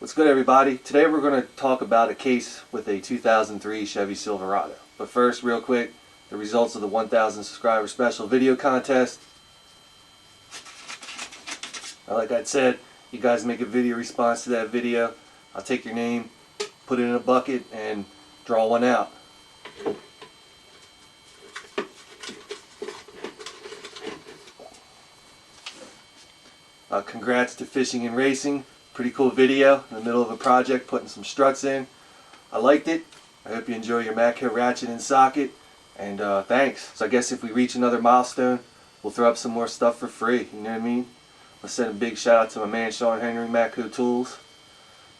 What's good, everybody? Today we're going to talk about a case with a 2003 Chevy Silverado. But first, real quick, the results of the 1,000 subscriber special video contest. Like I said, you guys make a video response to that video. I'll take your name, put it in a bucket, and draw one out. Congrats to Fishing and Racing. Pretty cool video in the middle of a project, putting some struts in. I liked it. I hope you enjoy your Matco ratchet and socket. And thanks. So I guess if we reach another milestone, we'll throw up some more stuff for free. You know what I mean? Let's send a big shout out to my man Sean Henry, Matco Tools.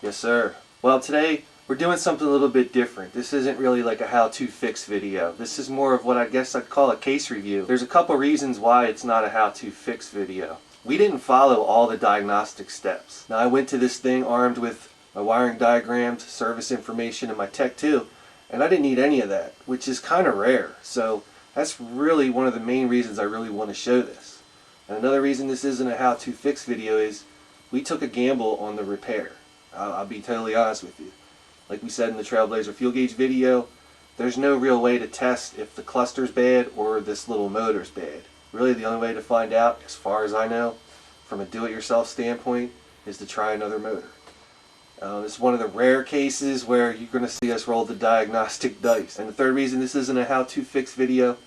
Yes, sir. Well, today we're doing something a little bit different. This isn't really like a how-to fix video. This is more of what I guess I'd call a case review. There's a couple reasons why it's not a how-to fix video. We didn't follow all the diagnostic steps. Now, I went to this thing armed with my wiring diagrams, service information, and my Tech 2, and I didn't need any of that, which is kind of rare. So that's really one of the main reasons I really want to show this. And another reason this isn't a how-to fix video is we took a gamble on the repair. I'll be totally honest with you. Like we said in the Trailblazer fuel gauge video, there's no real way to test if the cluster's bad or this little motor's bad. Really, the only way to find out, as far as I know, from a do-it-yourself standpoint, is to try another motor. This is one of the rare cases where you're going to see us roll the diagnostic dice. And the third reason this isn't a how-to fix video,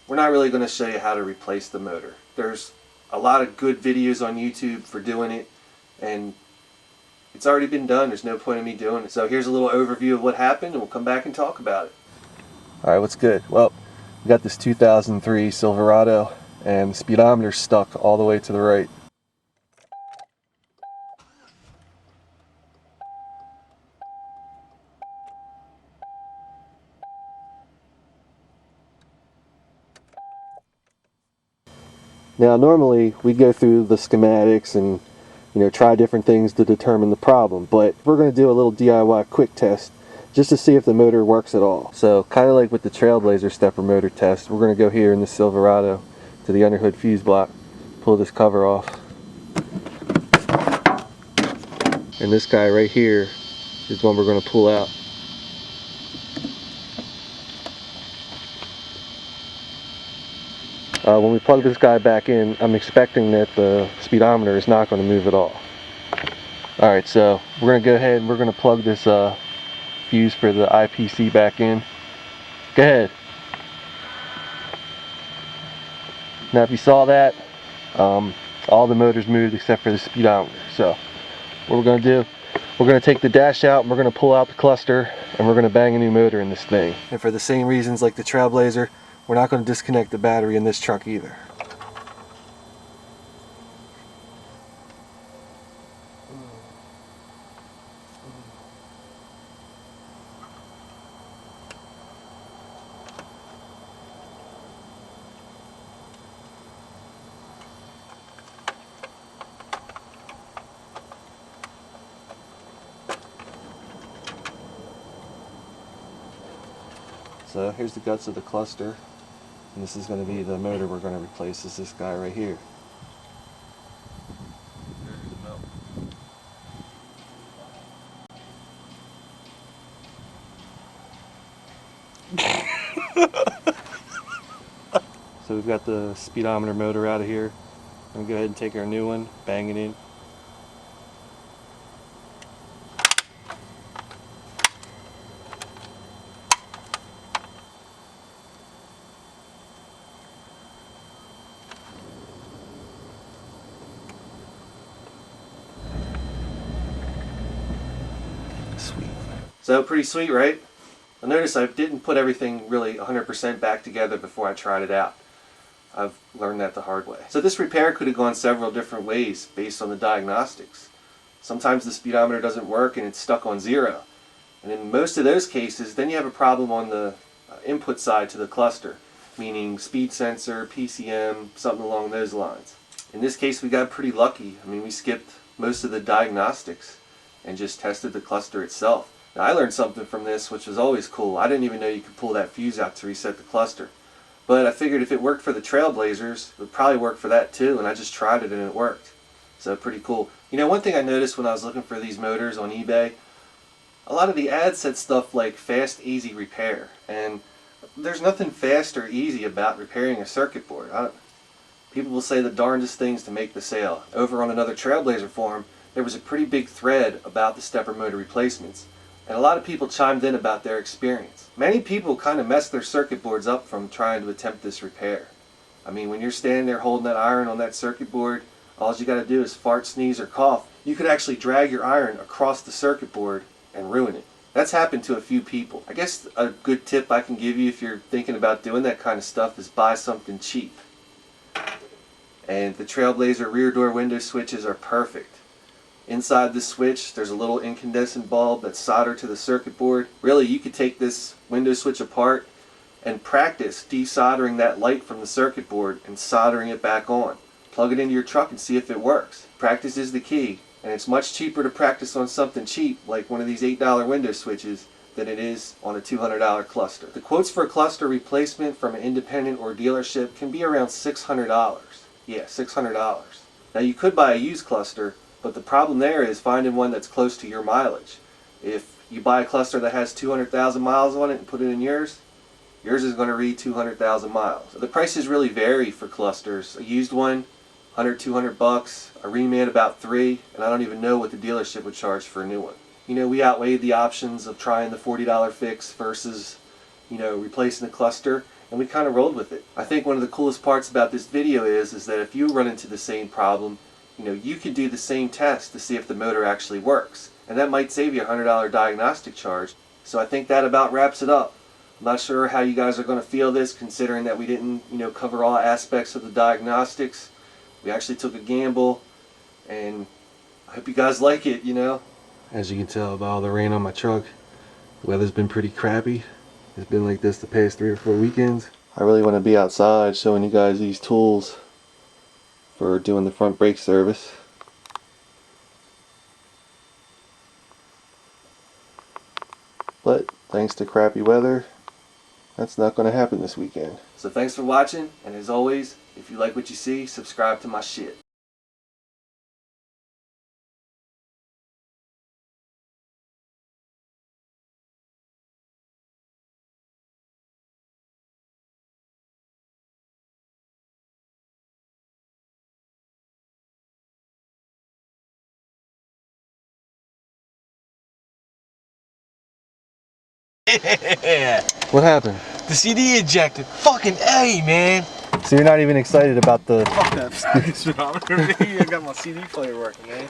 we're not really going to show you how to replace the motor. There's a lot of good videos on YouTube for doing it, and it's already been done. There's no point in me doing it. So here's a little overview of what happened, and we'll come back and talk about it. Alright, what's good? Well, we got this 2003 Silverado, and the speedometer's stuck all the way to the right. Now, normally we go through the schematics and try different things to determine the problem, but we're going to do a little DIY quick test just to see if the motor works at all. So kind of like with the Trailblazer stepper motor test, we're going to go here in the Silverado to the underhood fuse block, pull this cover off, and this guy right here is one we're going to pull out. When we plug this guy back in, I'm expecting that the speedometer is not going to move at all. Alright, so we're going to go ahead and we're going to plug this fuse for the IPC back in. Go ahead. Now if you saw that, all the motors moved except for the speedometer. So what we're going to do, we're going to take the dash out and we're going to pull out the cluster and we're going to bang a new motor in this thing. And for the same reasons like the Trailblazer, we're not going to disconnect the battery in this truck either. So here's the guts of the cluster, and this is going to be the motor we're going to replace. Is this guy right here. So we've got the speedometer motor out of here. I'm going to go ahead and take our new one, bang it in. Sweet. So pretty sweet, right? Now notice I didn't put everything really 100% back together before I tried it out. I've learned that the hard way. So this repair could have gone several different ways based on the diagnostics. Sometimes the speedometer doesn't work and it's stuck on 0. And in most of those cases, then you have a problem on the input side to the cluster, meaning speed sensor, PCM, something along those lines. In this case, we got pretty lucky. I mean, we skipped most of the diagnostics and just tested the cluster itself. Now, I learned something from this, which was always cool. I didn't even know you could pull that fuse out to reset the cluster. But I figured if it worked for the Trailblazers, it would probably work for that too, and I just tried it and it worked. So pretty cool. You know, one thing I noticed when I was looking for these motors on eBay, a lot of the ads said stuff like fast, easy repair. And there's nothing fast or easy about repairing a circuit board. People will say the darndest things to make the sale. Over on another Trailblazer forum, there was a pretty big thread about the stepper motor replacements, and a lot of people chimed in about their experience. Many people kind of mess their circuit boards up from trying to attempt this repair. I mean, when you're standing there holding that iron on that circuit board, all you got to do is fart, sneeze, or cough. You could actually drag your iron across the circuit board and ruin it. That's happened to a few people. I guess a good tip I can give you if you're thinking about doing that kind of stuff is buy something cheap. And the Trailblazer rear door window switches are perfect. Inside the switch, there's a little incandescent bulb that's soldered to the circuit board. Really, you could take this window switch apart and practice desoldering that light from the circuit board and soldering it back on. Plug it into your truck and see if it works. Practice is the key, and it's much cheaper to practice on something cheap like one of these $8 window switches than it is on a $200 cluster. The quotes for a cluster replacement from an independent or dealership can be around $600. Yeah, $600. Now you could buy a used cluster, but the problem there is finding one that's close to your mileage. If you buy a cluster that has 200,000 miles on it and put it in yours is going to read 200,000 miles. The prices really vary for clusters. A used one, 100, 200 bucks, a reman about $3, and I don't even know what the dealership would charge for a new one. You know, we outweighed the options of trying the $40 fix versus, you know, replacing the cluster, and we kind of rolled with it. I think one of the coolest parts about this video is that if you run into the same problem, you know, you can do the same test to see if the motor actually works. And that might save you a $100 diagnostic charge. So I think that about wraps it up. I'm not sure how you guys are going to feel this, considering that we didn't, you know, cover all aspects of the diagnostics. We actually took a gamble, and I hope you guys like it, you know. As you can tell by all the rain on my truck, the weather's been pretty crappy. It's been like this the past 3 or 4 weekends. I really want to be outside showing you guys these tools for doing the front brake service. But thanks to crappy weather, that's not going to happen this weekend. So thanks for watching, and as always, if you like what you see, subscribe to my shit. Yeah. What happened? The CD ejected. Fucking A, man. So you're not even excited about the... Fuck that speedometer. I got my CD player working, man.